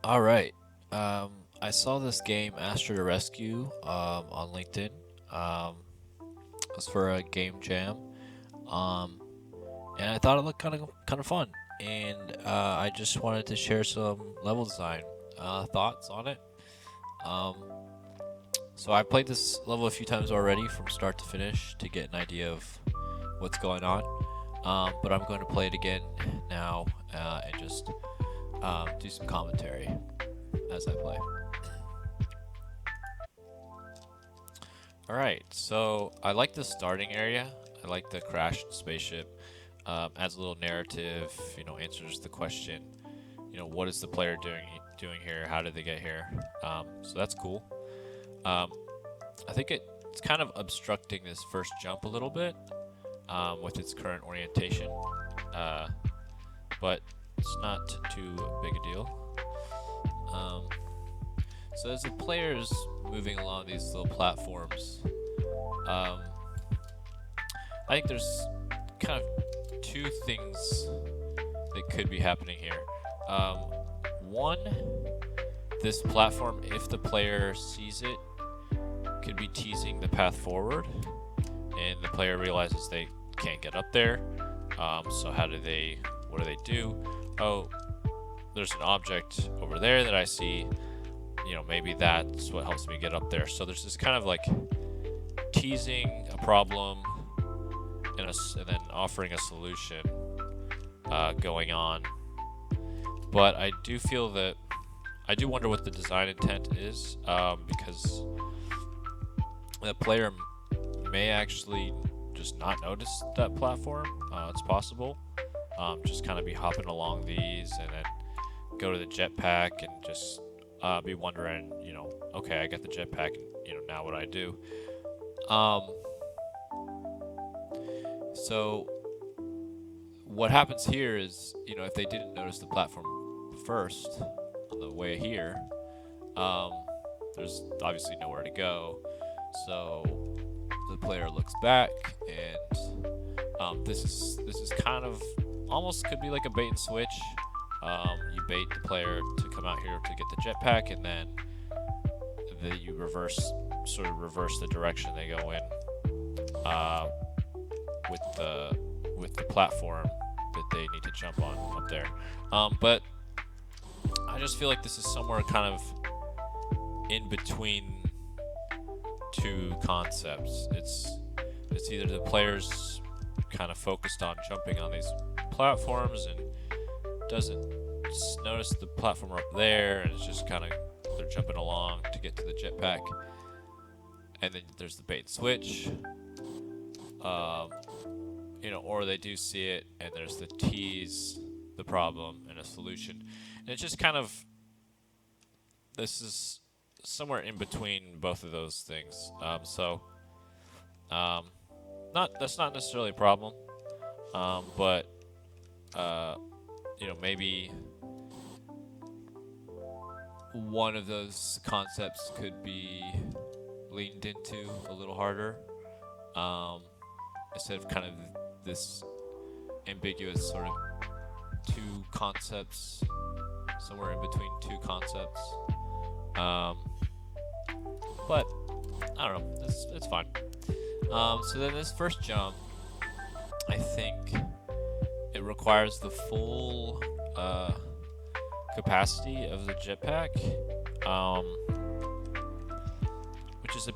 All right. I saw this game, Astro to Rescue, on LinkedIn. It was for a game jam, um, and I thought it looked kind of fun. And I just wanted to share some level design thoughts on it. Um, so I played this level a few times already, from start to finish, to get an idea of what's going on. But I'm going to play it again now and just do some commentary as I play. All right, so I like the starting area. I like the crashed spaceship. Adds a little narrative. Answers the question. What is the player doing here? How did they get here? So that's cool. Um, I think it's kind of obstructing this first jump a little bit with its current orientation, uh, but it's not too big a deal. Um, so as the player's moving along these little platforms, um, I think there's kind of two things that could be happening here. Um, One, this platform, if the player sees it, could be teasing the path forward, and the player realizes they can't get up there. So what do they do? Oh, there's an object over there that I see. Maybe that's what helps me get up there. So there's this kind of like teasing a problem and then offering a solution going on. But I do feel that I do wonder what the design intent is, because the player may actually just not notice that platform. It's possible. Just kind of be hopping along these and then go to the jetpack and just be wondering, okay, I got the jetpack, and now what do I do? Um, so what happens here is, if they didn't notice the platform first on the way here, um, there's obviously nowhere to go. So the player looks back, and this is kind of almost could be like a bait and switch. You bait the player to come out here to get the jetpack, and then you sort of reverse the direction they go in with the platform that they need to jump on up there. But I just feel like this is somewhere kind of in between two concepts. It's either the players kind of focused on jumping on these platforms and doesn't notice the platform up there, and it's just kind of they're jumping along to get to the jetpack, and then there's the bait and switch, um, or they do see it and there's the tease, the problem, and a solution, and it's just kind of this is somewhere in between both of those things. Um, not that's not necessarily a problem, but maybe one of those concepts could be leaned into a little harder, um, instead of kind of this ambiguous sort of two concepts, somewhere in between two concepts. Um, but I don't know. It's fine. So then this first jump, I think it requires the full capacity of the jetpack, which is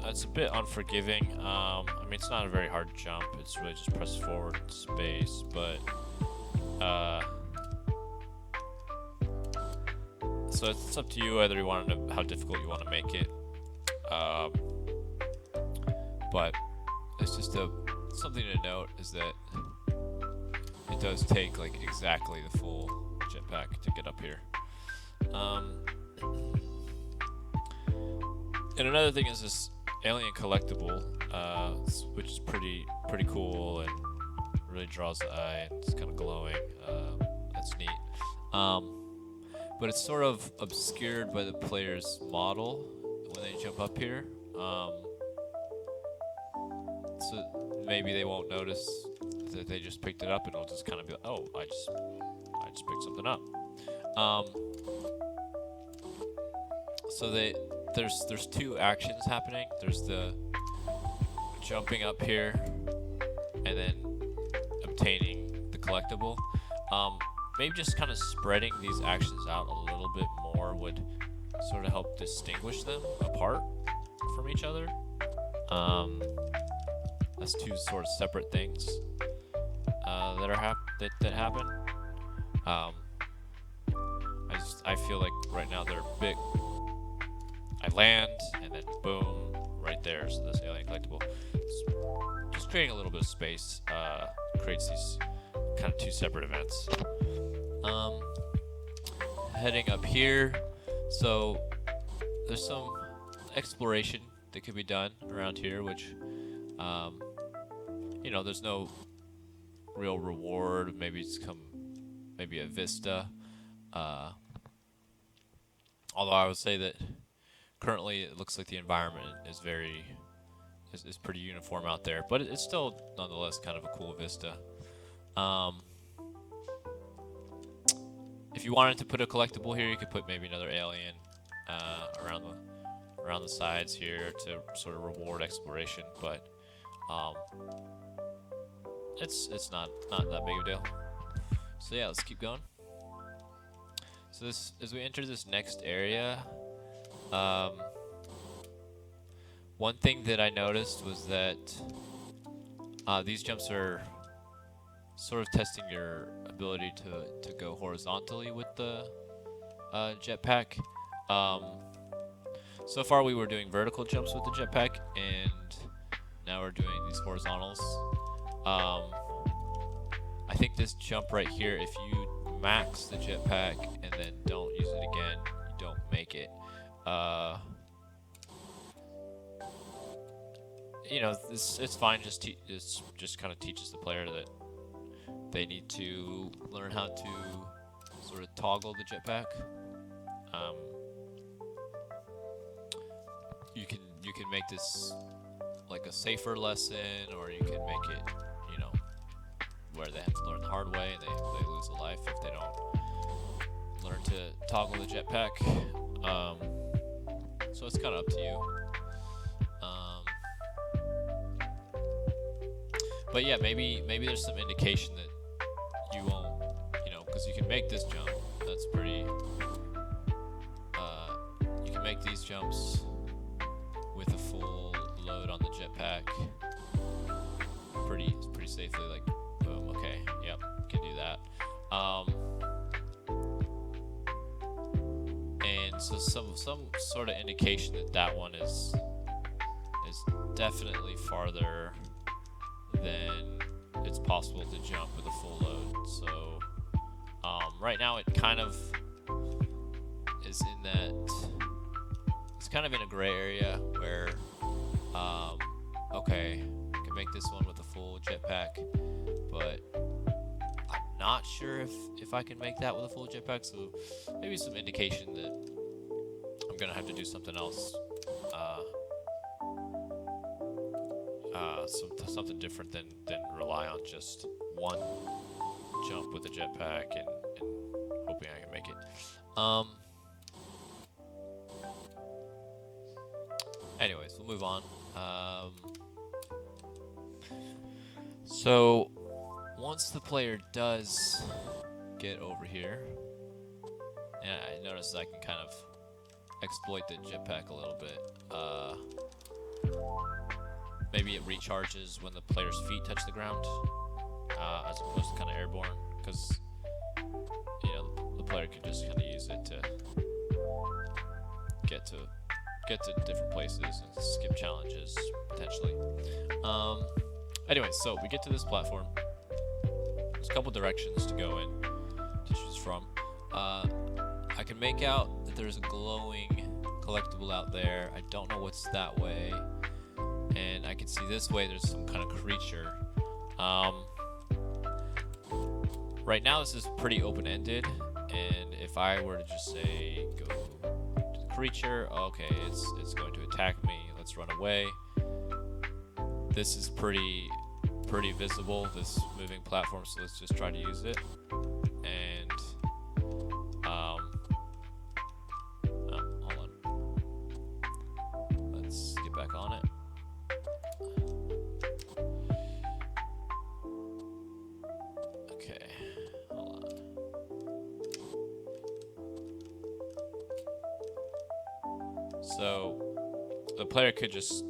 it's a bit unforgiving. I mean, it's not a very hard jump. It's really just press forward in space, but so it's up to you whether you want to how difficult you want to make it. Um, but it's just something to note is that it does take like exactly the full jetpack to get up here. Um, and another thing is this alien collectible, which is pretty cool and really draws the eye. And it's kind of glowing. That's neat. But it's sort of obscured by the player's model when they jump up here. So maybe they won't notice that they just picked it up, and it'll just kind of be like, oh, I just picked something up. Um, so there's two actions happening. There's the jumping up here and then obtaining the collectible. Maybe just kind of spreading these actions out a little bit more would sort of help distinguish them apart from each other. That's two sort of separate things that happen. I feel like right now they're big. I land and then boom, right there. So this alien collectible, just creating a little bit of space, creates these kind of two separate events. Heading up here, so there's some exploration that could be done around here, which, there's no real reward. Maybe maybe a vista. Although I would say that currently it looks like the environment is pretty uniform out there, but it's still nonetheless kind of a cool vista. If you wanted to put a collectible here, you could put maybe another alien around the sides here to sort of reward exploration, but it's not that big of a deal. So yeah, let's keep going. So as we enter this next area, one thing that I noticed was that these jumps are sort of testing your ability to go horizontally with the jetpack. So far we were doing vertical jumps with the jetpack, and now we're doing these horizontals. I think this jump right here, if you max the jetpack and then don't use it again, you don't make it. It's fine. It's just kind of teaches the player that they need to learn how to sort of toggle the jetpack. You can make this like a safer lesson, or you can make it, where they have to learn the hard way and they lose a life if they don't learn to toggle the jetpack. So it's kind of up to you. But yeah, maybe there's some indication that you won't, because you can make this jump. That's pretty. You can make these jumps with a full load on the jetpack pretty safely. Like, boom. Okay, yep, can do that. And so some sort of indication that one is definitely farther than it's possible to jump with a full load. So right now it kind of is in that, it's kind of in a gray area where okay, I can make this one with a full jetpack, but I'm not sure if I can make that with a full jetpack. So maybe some indication that I'm gonna have to do something else, something different than rely on just one jump with a jetpack and hoping I can make it. Anyways, we'll move on. So once the player does get over here, and I notice I can kind of exploit the jetpack a little bit. Maybe it recharges when the player's feet touch the ground, as opposed to kind of airborne, because the player can just kind of use it to get to different places and skip challenges potentially. Anyway, so we get to this platform. There's a couple directions to go in to choose from. I can make out that there's a glowing collectible out there. I don't know what's that way. And I can see this way there's some kind of creature. Right now this is pretty open-ended, and if I were to just say go to the creature, okay, it's going to attack me, let's run away. This is pretty visible, this moving platform, so let's just try to use it. And So the player could just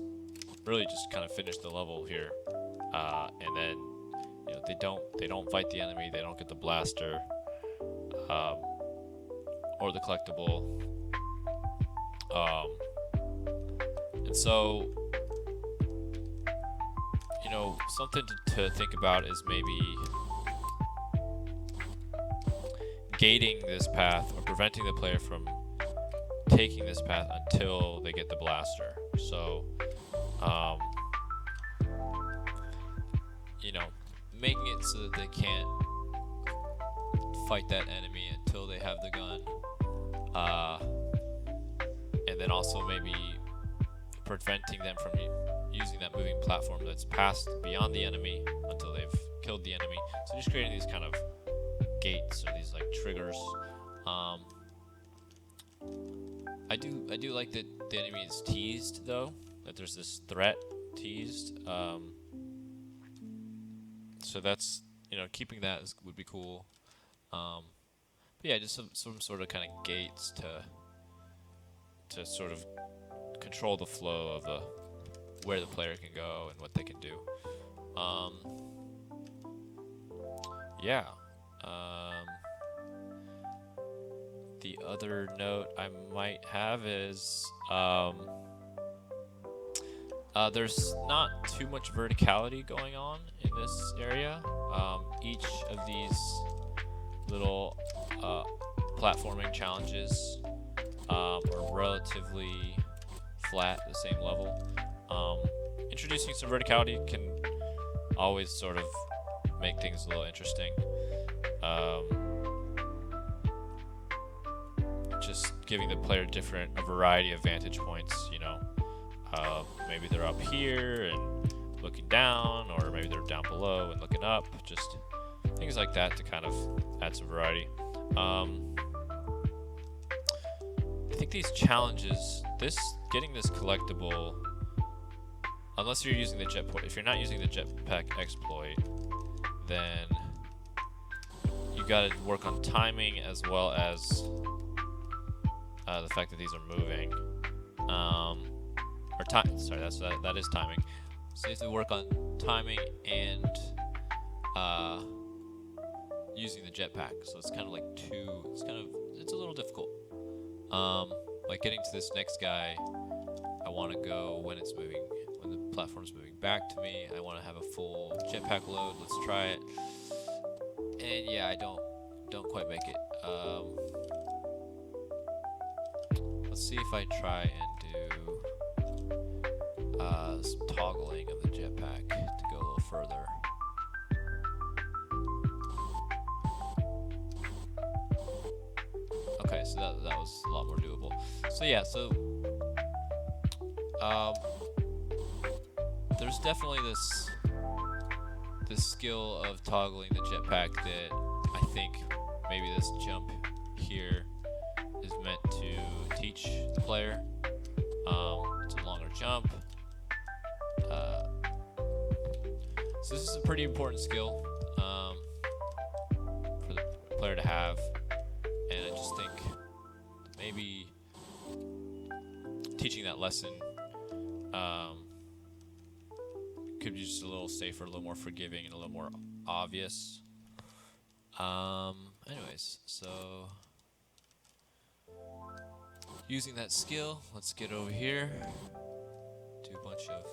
really just kind of finish the level here, and then they don't fight the enemy, they don't get the blaster, um, or the collectible, and so something to think about is maybe gating this path or preventing the player from taking this path until they get the blaster. So making it so that they can't fight that enemy until they have the gun, and then also maybe preventing them from using that moving platform that's passed beyond the enemy until they've killed the enemy. So just creating these kind of gates or these like triggers. I do like that the enemy is teased, though, that there's this threat teased. So that's keeping that would be cool. But yeah, just some sort of kind of gates to sort of control the flow of where the player can go and what they can do. Yeah. The other note I might have is there's not too much verticality going on in this area. Each of these little platforming challenges are relatively flat, the same level. Introducing some verticality can always sort of make things a little interesting. Just giving the player a variety of vantage points, maybe they're up here and looking down, or maybe they're down below and looking up, just things like that to kind of add some variety. I think these challenges, getting this collectible, unless you're using the if you're not using the jetpack exploit, then you gotta work on timing as well as the fact that these are moving. Sorry, that is timing. So you have to work on timing and using the jetpack. So it's kind of like it's a little difficult. Like getting to this next guy, I want to go when the platform's moving back to me. I want to have a full jetpack load. Let's try it. And yeah, I don't quite make it. Let's see if I try and do some toggling of the jetpack to go a little further. Okay, so that was a lot more doable. So yeah, there's definitely this skill of toggling the jetpack that I think maybe this jump here is meant to teach the player. It's a longer jump. So this is a pretty important skill for the player to have, and I just think maybe teaching that lesson could be just a little safer, a little more forgiving, and a little more obvious. Anyways, so using that skill, let's get over here. Do a bunch of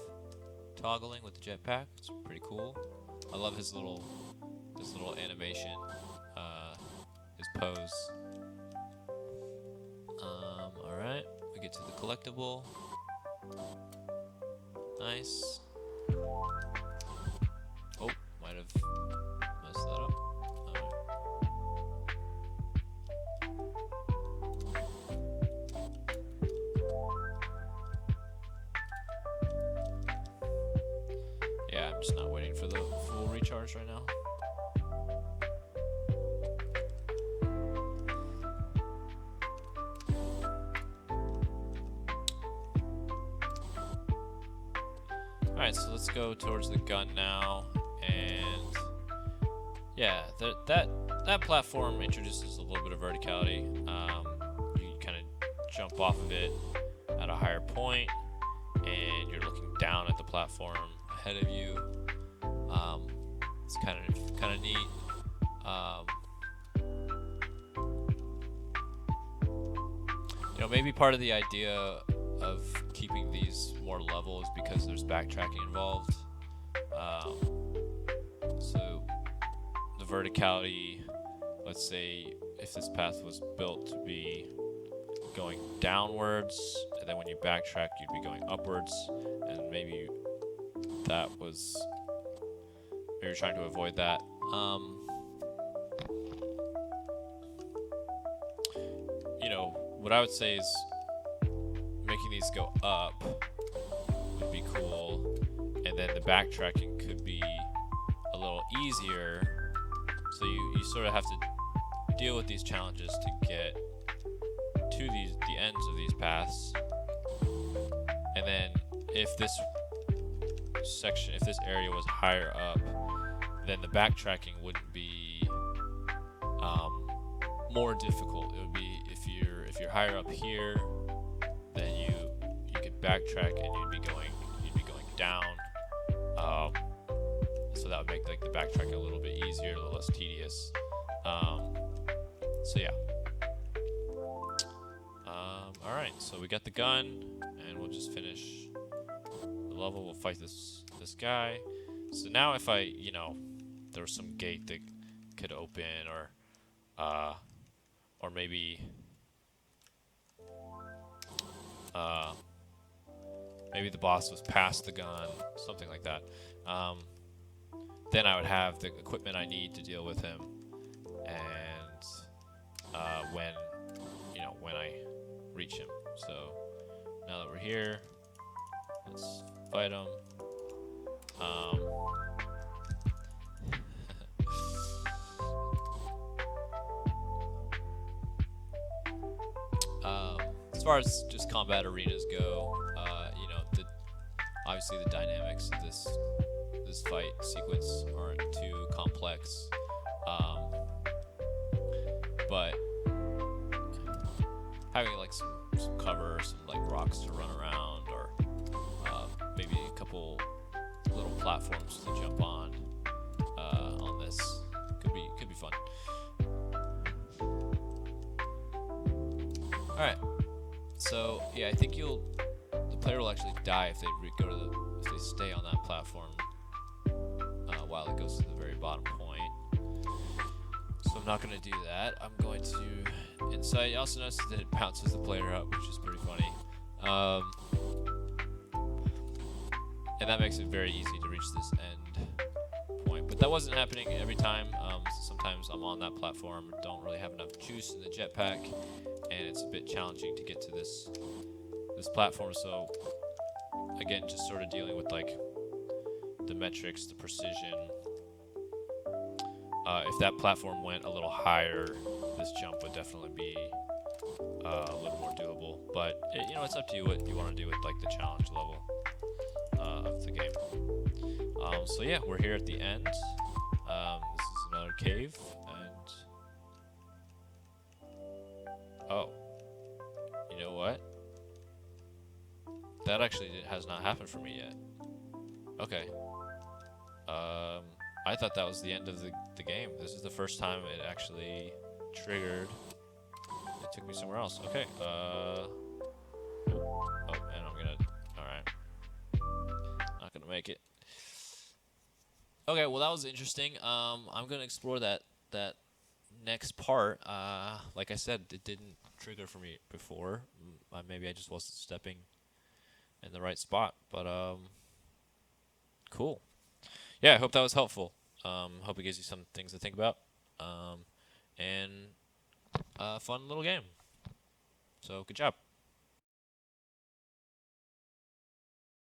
toggling with the jetpack. It's pretty cool. I love his little animation, his pose. Alright, we get to the collectible. Nice. Oh, might have messed that up. Yeah, I'm just not waiting for the full recharge right now. Alright, so let's go towards the gun now, and yeah, that platform introduces a little bit of verticality. You kind of jump off of it at at a higher point, and you're looking down at the platform ahead of you. It's kind of neat. Maybe part of the idea of keeping these more level is because there's backtracking involved. So the verticality, let's say if this path was built to be going downwards, and then when you backtrack you'd be going upwards, and maybe you're trying to avoid that. What I would say is making these go up would be cool, and then the backtracking could be a little easier. So you sort of have to deal with these challenges to get to the ends of these paths. And then if this area was higher up, then the backtracking wouldn't be more difficult. It would be if you're higher up here, then you could backtrack and you'd be going down. So that would make like the backtracking a little bit easier, a little less tedious. So yeah. All right, so we got the gun, and we'll just finish the level. We'll fight this guy. So now if there was some gate that could open, or maybe the boss was past the gun, something like that. Then I would have the equipment I need to deal with him, and when I reach him. So now that we're here, let's fight him. As far as just combat arenas go, obviously the dynamics of this fight sequence aren't too complex, but having like some cover, some like rocks to run around, or maybe a couple little platforms to jump on this could be fun. All right. So yeah, I think the player will actually die if they if they stay on that platform while it goes to the very bottom point. So I'm not going to do that. I'm going to insight. You also notice that it bounces the player up, which is pretty funny. And that makes it very easy to reach this end point. But that wasn't happening every time. Sometimes I'm on that platform, don't really have enough juice in the jetpack, and it's a bit challenging to get to this platform. So again, just sort of dealing with like the metrics, the precision. If that platform went a little higher, this jump would definitely be a little more doable. But it's up to you what you want to do with like the challenge level of the game. So yeah, we're here at the end. This is another cave, and oh, you know what? That actually has not happened for me yet. Okay. I thought that was the end of the game. This is the first time it actually triggered. It took me somewhere else. Okay. Oh, and I'm gonna. All right. Not gonna make it. Okay. Well, that was interesting. I'm gonna explore that next part. Like I said, it didn't trigger for me before. Maybe I just wasn't stepping in the right spot. But cool. Yeah, I hope that was helpful. Hope it gives you some things to think about. And a fun little game. So good job.